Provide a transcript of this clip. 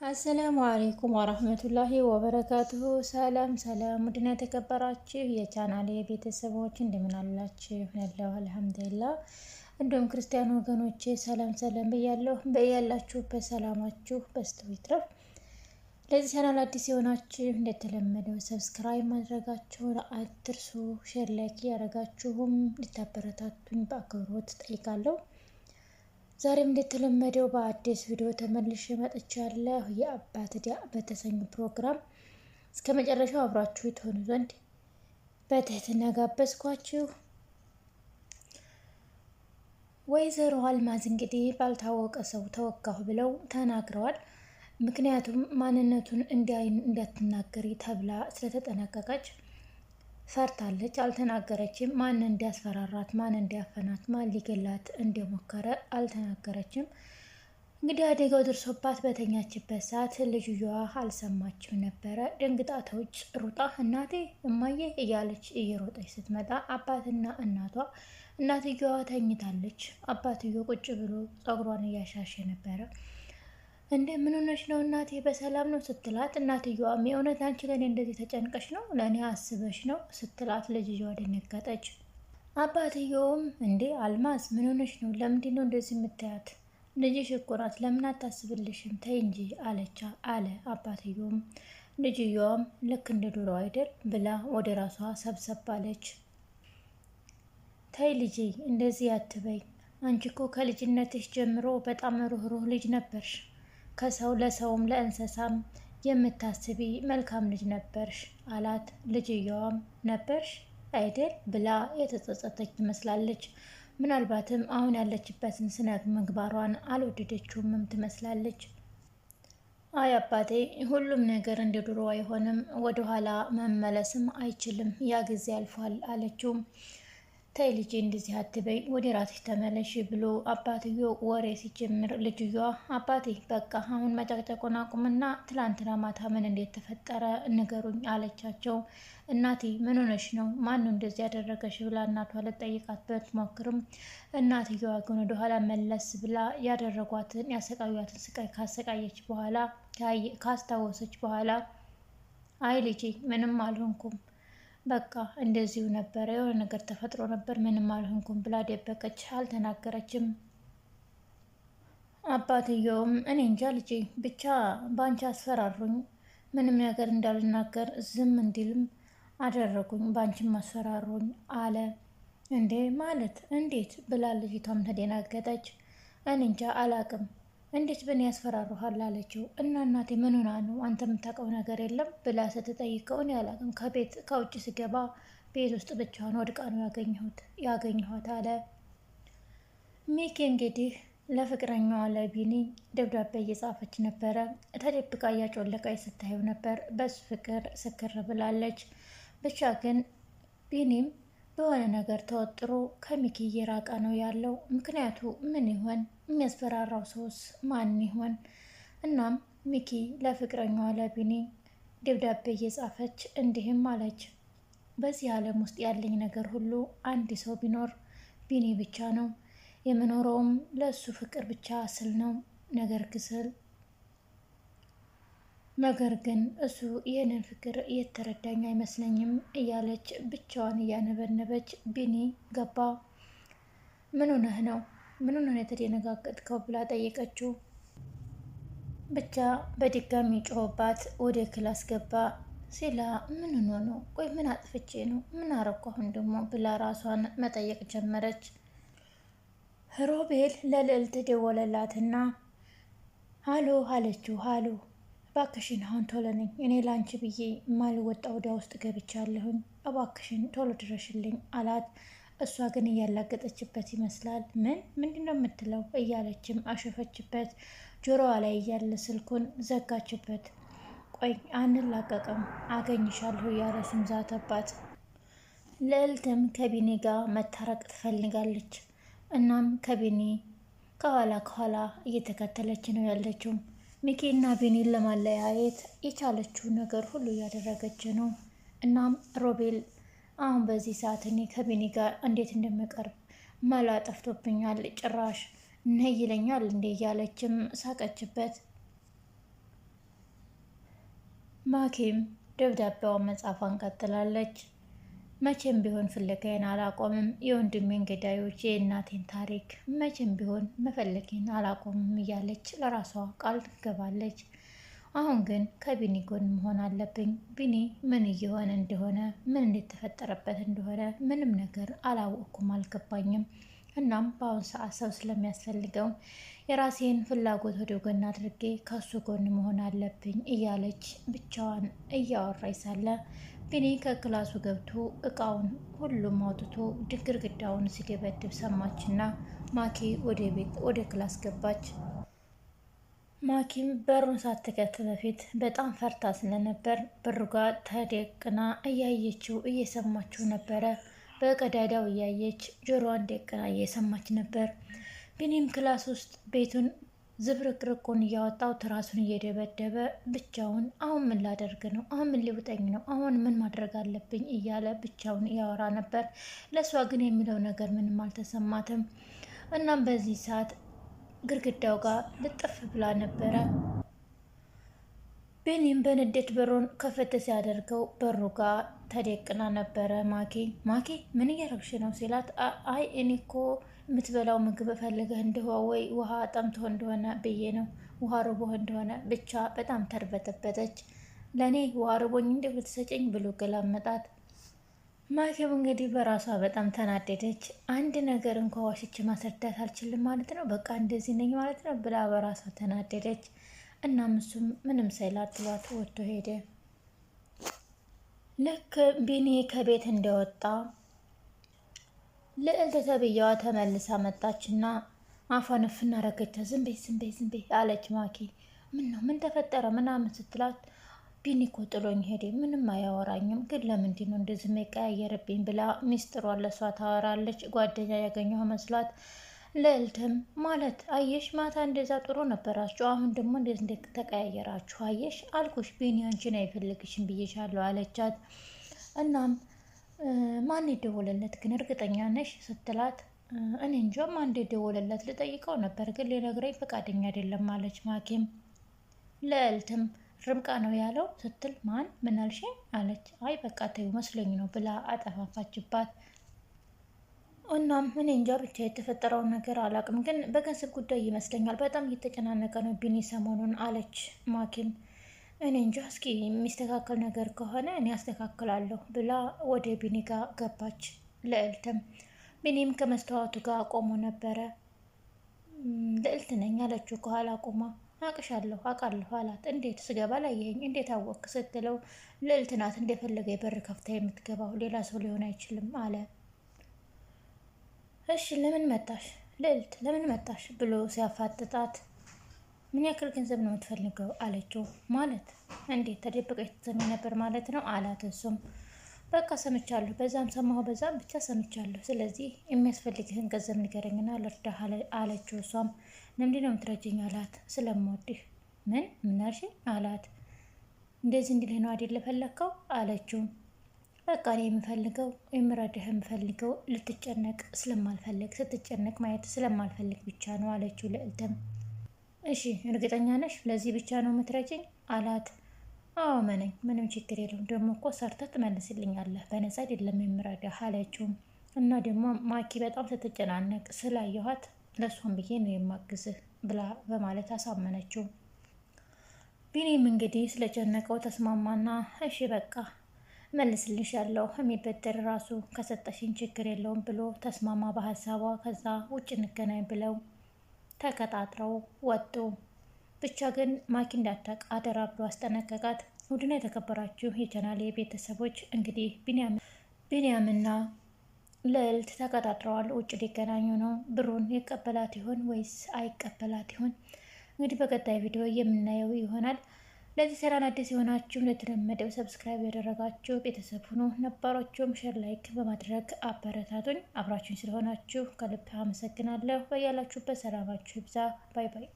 አሰላሙ አለይኩም ወራህመቱላሂ ወበረካቱሁ። ሰላም ሰላም፣ ውድና የተከበራችሁ የቻናሌ ቤተሰቦች እንደምን አላችሁ? ያለው አልሐምዱሊላህ። እንዲሁም ክርስቲያን ወገኖቼ ሰላም ሰላም ብያለሁ። በያላችሁበት ሰላማችሁ በዝቶ ይትረፍ። ለዚህ ቻናል አዲስ የሆናችሁ እንደተለመደው ሰብስክራይብ ማድረጋችሁን አትርሱ። ሼር ላይክ ያደረጋችሁም እንድታበረታቱኝ በአክብሮት ጠይቃለሁ። ዛሬም እንደተለመደው በአዲስ ቪዲዮ ተመልሼ መጥቻለሁ። የአባት ዕዳ በተሰኘ ፕሮግራም እስከ መጨረሻው አብራችሁ ትሆኑ ዘንድ በትህትና ጋበዝኳችሁ። ወይዘሮ አልማዝ እንግዲህ ባልታወቀ ሰው ተወጋሁ ብለው ተናግረዋል። ምክንያቱም ማንነቱን እንዳትናገሪ ተብላ ስለተጠነቀቀች ፈርታለች፣ አልተናገረችም። ማን እንዲያስፈራራት፣ ማን እንዲያፈናት፣ ማን ሊገላት እንደሞከረ አልተናገረችም። እንግዲህ አደጋው ደርሶባት በተኛችበት ሰዓት ልጅየዋ አልሰማችም ነበረ። ደንግጣ ተውጭ ሩጣ እናቴ እማዬ እያለች እየሮጠች ስትመጣ አባትና እናቷ፣ እናትየዋ ተኝታለች፣ አባትየው ቁጭ ብሎ ፀጉሯን እያሻሸ ነበረ። እንደ ምን ሆነሽ ነው እናቴ በሰላም ነው ስትላት፣ እናትየዋም የእውነት አንቺ ለእኔ እንደዚህ ተጨንቀሽ ነው ለእኔ አስበሽ ነው ስትላት፣ ልጅየዋ ደነገጠች። አባትየውም እንዴ አልማዝ ምን ሆነሽ ነው? ለምንድን ነው እንደዚህ የምታያት? ልጅሽ እኮ ናት፣ ለምን አታስብልሽም? ተይ እንጂ አለቻ አለ አባትየውም። ልጅየዋም ልክ እንደ ዱሮ አይደል ብላ ወደ ራሷ ሰብሰብ አለች። ተይ ልጄ እንደዚህ አትበይ፣ አንቺ እኮ ከልጅነትሽ ጀምሮ በጣም ሩህሩህ ልጅ ነበርሽ፣ ከሰው ለሰውም ለእንስሳም የምታስቢ መልካም ልጅ ነበርሽ አላት። ልጅየዋም ነበርሽ አይደል ብላ የተጸጸተች ትመስላለች። ምናልባትም አሁን ያለችበትን ስነ ምግባሯን አልወደደችውምም ትመስላለች። አይ አባቴ፣ ሁሉም ነገር እንደ ድሮ አይሆንም፣ ወደኋላ መመለስም አይችልም፣ ያ ጊዜ አልፏል አለችው። ተይ ልጄ እንደዚህ አትበይ፣ ወደ ራስሽ ተመለሽ ብሎ አባትየው ወሬ ሲጀምር ልጅየዋ አባቴ በቃ አሁን መጨቅጨቁን አቁምና ትላንትና ማታ ምን እንዴት ተፈጠረ ንገሩኝ አለቻቸው። እናቴ ምን ሆነሽ ነው? ማን ነው እንደዚህ ያደረገሽ ብላ እናቷ ልጠይቃት ብትሞክርም እናትየዋ ግን ወደኋላ መለስ ብላ ያደረጓትን ያሰቃዩትን ስቃይ ካሰቃየች በኋላ ካስታወሰች በኋላ አይ ልጄ ምንም አልሆንኩም፣ በቃ እንደዚሁ ነበረ፣ የሆነ ነገር ተፈጥሮ ነበር፣ ምንም አልሆንኩም ብላ ደበቀች፣ አልተናገረችም። አባትየውም እኔ እንጃ ልጄ ብቻ ባንቺ አስፈራሩኝ፣ ምንም ነገር እንዳልናገር ዝም እንዲልም አደረጉኝ፣ ባንቺም አስፈራሩኝ አለ። እንዴ ማለት እንዴት ብላ ልጅቷም ተደናገጠች። እኔ እንጃ አላቅም፣ እንዴት ብን ያስፈራሩሃል አለችው። እና እናቴ ምን ሆና ነው? አንተ የምታውቀው ነገር የለም ብላ ስትጠይቀው እኔ አላቅም፣ ከውጭ ስገባ ቤት ውስጥ ብቻዋን ወድቃ ነው ያገኘኋት አለ። ሚኪ እንግዲህ ለፍቅረኛዋ ለቢኒ ደብዳቤ እየጻፈች ነበረ። ተደብቃ እያጮለቀች ስታየው ነበር። በሱ ፍቅር ስክር ብላለች። ብቻ ግን ቢኒም በሆነ ነገር ተወጥሮ ከሚኪ እየራቀ ነው ያለው። ምክንያቱ ምን ይሆን? የሚያስፈራራው ሰውስ ማን ይሆን? እናም ሚኪ ለፍቅረኛዋ ለቢኒ ደብዳቤ እየጻፈች እንዲህም አለች። በዚህ ዓለም ውስጥ ያለኝ ነገር ሁሉ አንድ ሰው ቢኖር ቢኒ ብቻ ነው። የምኖረውም ለእሱ ፍቅር ብቻ ስል ነው። ነገር ግን እሱ ይህንን ፍቅር እየተረዳኝ አይመስለኝም እያለች ብቻዋን እያነበነበች ቢኒ ገባ። ምን ሆነህ ነው? ምን ሆነህ የተደነጋገጥከው ብላ ጠየቀችው። ብቻ በድጋሚ ጮኸባት ወደ ክላስ ገባ። ሲላ ምን ሆኖ ነው? ቆይ ምን አጥፍቼ ነው? ምን አረኩ አሁን ደግሞ ብላ ራሷን መጠየቅ ጀመረች። ሮቤል ለልዕልት ደወለላትና ሀሎ አለችው። ሀሎ እባክሽን አሁን ቶሎ ነኝ፣ እኔ ላንቺ ብዬ ማልወጣ ወዳ ውስጥ ገብቻለሁኝ፣ እባክሽን ቶሎ ድረሽልኝ አላት። እሷ ግን እያላገጠችበት ይመስላል። ምንድን ነው የምትለው እያለችም አሸፈችበት። ጆሮዋ ላይ እያለ ስልኩን ዘጋችበት። ቆይ አንላቀቅም አገኝሻለሁ እያለ ስም ዛተባት። ልዕልትም ከቢኒ ጋር መታረቅ ትፈልጋለች። እናም ከቢኒ ከኋላ እየተከተለች ነው ያለችው። ሚኪ እና ቢኒን ለማለያየት የቻለችው ነገር ሁሉ እያደረገች ነው። እናም ሮቤል አሁን በዚህ ሰዓት እኔ ከቢኒ ጋር እንዴት እንደምቀርብ መላ ጠፍቶብኛል፣ ጭራሽ ነይ ይለኛል እንዴ እያለችም ሳቀችበት። ማኪም ደብዳቤዋን መጻፏን ቀጥላለች። መቼም ቢሆን ፍለጋዬን አላቆምም፣ የወንድሜን ገዳዮች፣ የእናቴን ታሪክ መቼም ቢሆን መፈለጌን አላቆምም እያለች ለራሷ ቃል ትገባለች። አሁን ግን ከቢኒ ጎን መሆን አለብኝ። ቢኒ ምን እየሆነ እንደሆነ ምን እንደተፈጠረበት እንደሆነ ምንም ነገር አላወቅኩም፣ አልገባኝም። እናም በአሁን ሰዓት ሰው ስለሚያስፈልገው የራሴን ፍላጎት ወደ ጎን አድርጌ ከሱ ጎን መሆን አለብኝ እያለች ብቻዋን እያወራች ሳለ ቢኒ ከክላሱ ገብቶ እቃውን ሁሉም አውጥቶ ግድግዳውን ሲደበድብ ሰማችና ማኪ ወደ ክላስ ገባች። ማኪም በሩን ሳትከፍት በፊት በጣም ፈርታ ስለነበር በሩ ጋር ተደቅና እያየችው እየሰማችው ነበረ። በቀዳዳው እያየች ጆሮዋን ደቅና እየሰማች ነበር። ቢኒም ክላስ ውስጥ ቤቱን ዝብርቅርቁን እያወጣው ትራሱን እየደበደበ ብቻውን አሁን ምን ላደርግ ነው? አሁን ምን ሊውጠኝ ነው? አሁን ምን ማድረግ አለብኝ? እያለ ብቻውን እያወራ ነበር። ለእሷ ግን የሚለው ነገር ምንም አልተሰማትም። እናም በዚህ ሰዓት ግድግዳው ጋር ልጥፍ ብላ ነበረ። ቢኒም በንዴት በሩን ከፈት ሲያደርገው በሩ ጋር ተደቅና ነበረ። ማኪ ምን እያረግሽ ነው ሲላት፣ አይ እኔ እኮ የምትበላው ምግብ ፈልገህ እንደሆነ ወይ ውሃ ጠምቶህ እንደሆነ ብዬ ነው፣ ውሃ ርቦህ እንደሆነ ብቻ በጣም ተርበተበተች። ለእኔ ውሃ ርቦኝ እንዲሁ ብትሰጨኝ ብሎ ገላመጣት። ማኪም እንግዲህ በራሷ በጣም ተናደደች። አንድ ነገር እንኳ ዋሽቼ ማስረዳት አልችልም ማለት ነው፣ በቃ እንደዚህ ነኝ ማለት ነው ብላ በራሷ ተናደደች። እናም እሱም ምንም ሳይላት ጥሏት ወጥቶ ሄደ። ልክ ቢኒ ከቤት እንደወጣ ልዕልት ተብዬዋ ተመልሳ መጣችና አፏን እፍና ረገቻ። ዝም በይ አለች ማኪ። ምን ነው ምን ተፈጠረ ምናምን ስትላት ቢኒ እኮ ጥሎኝ ሄደ፣ ምንም አያወራኝም፣ ግን ለምንድን ነው እንደዚህ የሚቀያየርብኝ ብላ ሚስጥሯን ለሷ ታወራለች። ጓደኛ ያገኘው መስሏት ልዕልትም ማለት አየሽ ማታ እንደዛ ጥሩ ነበራችሁ፣ አሁን ደግሞ እንዴት ተቀያየራችሁ? አየሽ አልኩሽ ቢኒ አንቺን አይፈልግሽም ብዬሻለሁ አለቻት። እናም ማን የደወለለት ግን እርግጠኛ ነሽ ስትላት እኔ እንጃ ማን የደወለለት ልጠይቀው ነበር ግን ሊነግረኝ ፈቃደኛ አይደለም አለች ማኪም። ልዕልትም ርምቃ ነው ያለው ስትል ማን ምን አልሽኝ አለች። አይ በቃ ተይው መስሎኝ ነው ብላ አጠፋፋችባት። እናም እኔ እንጃ ብቻ የተፈጠረውን ነገር አላውቅም፣ ግን በገንዘብ ጉዳይ ይመስለኛል በጣም እየተጨናነቀ ነው ቢኒ ሰሞኑን አለች ማኪም። እኔ እንጃ እስኪ የሚስተካከል ነገር ከሆነ እኔ አስተካክላለሁ ብላ ወደ ቢኒ ጋር ገባች። ልዕልትም ቢኒም ከመስተዋቱ ጋር ቆሞ ነበረ። ልዕልት ነኝ አለችው ከኋላ ቆማ። አቅሻለሁ አውቃለሁ አላት። እንዴት ስገባ ላየኸኝ እንዴት አወቅ ስትለው ልዕልት ናት እንደፈለገ የበር ከፍታ የምትገባው ሌላ ሰው ሊሆን አይችልም አለ። እሺ ለምን መጣሽ ልዕልት ለምን መጣሽ ብሎ ሲያፋጥጣት ምን ያክል ገንዘብ ነው የምትፈልገው አለችው። ማለት እንዴት ተደብቀሽ ትሰሚ ነበር ማለት ነው አላት። እሱም በቃ ሰምቻለሁ፣ በዛም ሰማሁ በዛም ብቻ ሰምቻለሁ፣ ስለዚህ የሚያስፈልግህን ገንዘብ ንገረኝና ልርዳህ አለችው። እሷም ለምንድን ነው የምትረጂኝ አላት። ስለምወድህ። ምን አልሽኝ አላት። እንደዚህ እንዲልህ ነው አይደል ፈለግከው አለችው። በቃ እኔ የምፈልገው የምረዳህ የምፈልገው ልትጨነቅ ስለማልፈልግ ስትጨነቅ ማየት ስለማልፈልግ ብቻ ነው አለችው። ልዕልትም እሺ እርግጠኛ ነሽ ለዚህ ብቻ ነው የምትረጂኝ አላት። አዎ መነኝ ምንም ችግር የለውም፣ ደግሞ እኮ ሰርተህ ትመልስልኛለህ በነፃ አይደለም የምረዳህ አለችው። እና ደግሞ ማኪ በጣም ስትጨናነቅ ስላየኋት ለእሷም ብዬ ነው የማግዝህ ብላ በማለት አሳመነችው። ቢኒም እንግዲህ ስለጨነቀው ተስማማና እሺ በቃ መልስልሻለሁ የሚበደር ራሱ ከሰጠሽኝ ችግር የለውም ብሎ ተስማማ በሀሳቧ። ከዛ ውጭ እንገናኝ ብለው ተቀጣጥረው ወጡ። ብቻ ግን ማኪ እንዳታውቅ አደራ ብሎ አስጠነቀቃት። ውድና የተከበራችሁ የቻናሌ ቤተሰቦች እንግዲህ ቢኒያምና ልዕልት ተቀጣጥረዋል። ውጭ ሊገናኙ ነው። ብሩን ይቀበላት ይሆን ወይስ አይቀበላት ይሆን? እንግዲህ በቀጣይ ቪዲዮ የምናየው ይሆናል። ለዚህ ቻናል አዲስ የሆናችሁ እንደተለመደው ሰብስክራይብ ያደረጋችሁ ቤተሰብ ሁኑ። ነባሮቹም ሼር ላይክ በማድረግ አበረታቱኝ። አብራችሁኝ ስለሆናችሁ ከልብ አመሰግናለሁ። በያላችሁበት ሰላማችሁ ይብዛ። ባይ ባይ።